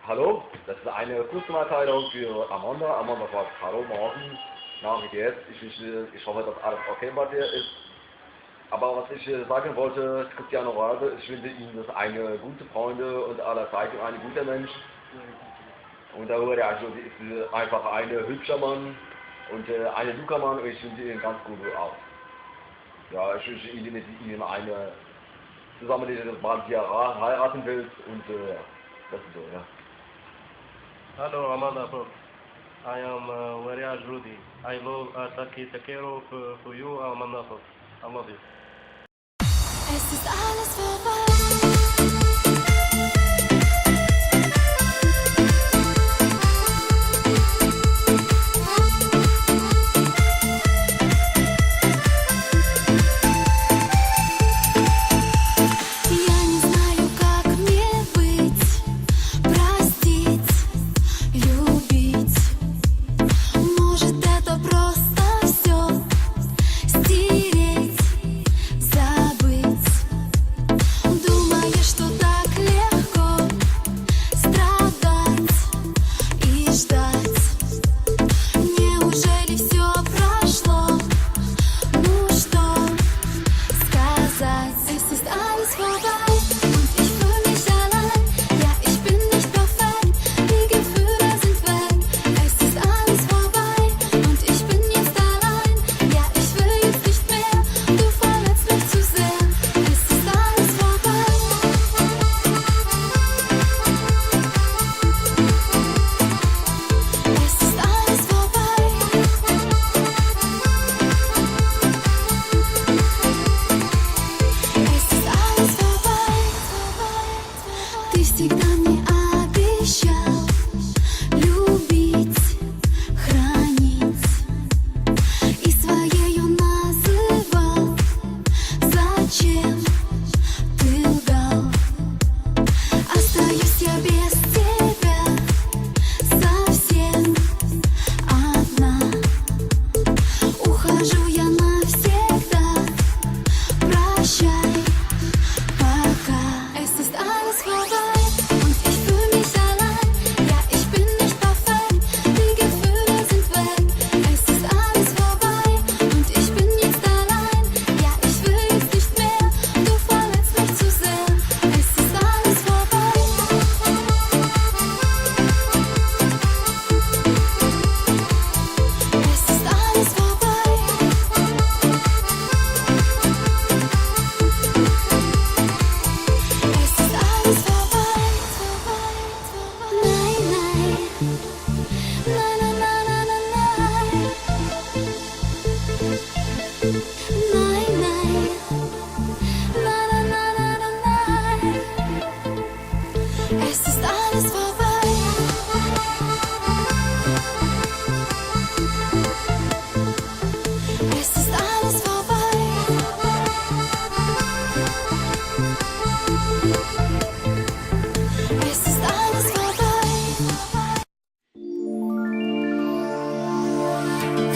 Hallo, das ist eine Kurzmitteilung für Amanda. Amanda fragt, hallo Morgen, na wie geht's? Ich hoffe, dass alles okay bei dir ist. Aber was ich sagen wollte, Cristiano Ronaldo, ich finde ihn das eine gute Freunde und aller Zeiten ein guter Mensch. Und darüber also ist einfach ein hübscher Mann und ein Luca Mann und ich finde ihn ganz gut aus. Ja, ich wünsche Ihnen mit ihm eine zusammenleben, dass bald hier heiraten willst und das ist so, ja. Hello, Amanda folks. I am Wariaj Rudy. I love Takero for you, Amanda folks. I love you. Es ist alles vorbei.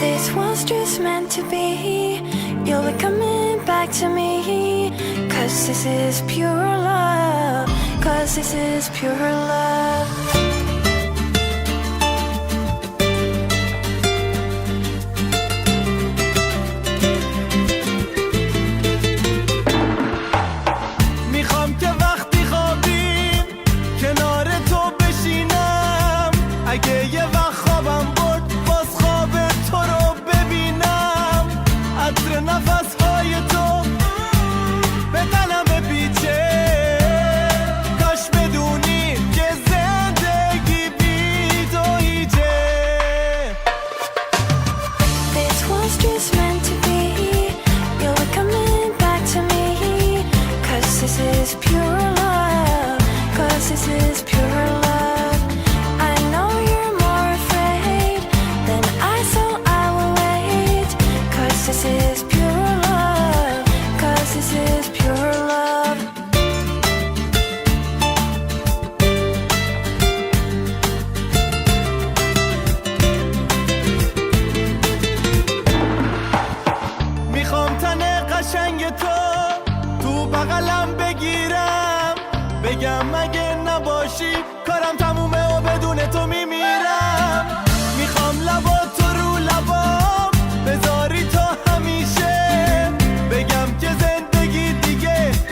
This was just meant to be. You'll be coming back to me. 'Cause this is pure love. 'Cause this is pure love. میخوام که وقتی خوابیم کنار تو بشینم. اگه یه وقت خوابم برد باز خواب تو رو ببینم. عطر نفسهای تو به دلم پیچه. کاش بدونی که زندگی بی تو هیچه. This was just meant to be. You'll be coming back to me. 'Cause this is pure love. 'Cause this is pure love. I know you're more afraid than I, so I will wait. 'Cause this is pure love. 'Cause this is pure love. میخوام تن قشنگ تو بغلم بگیرم. بگم اگه نباشی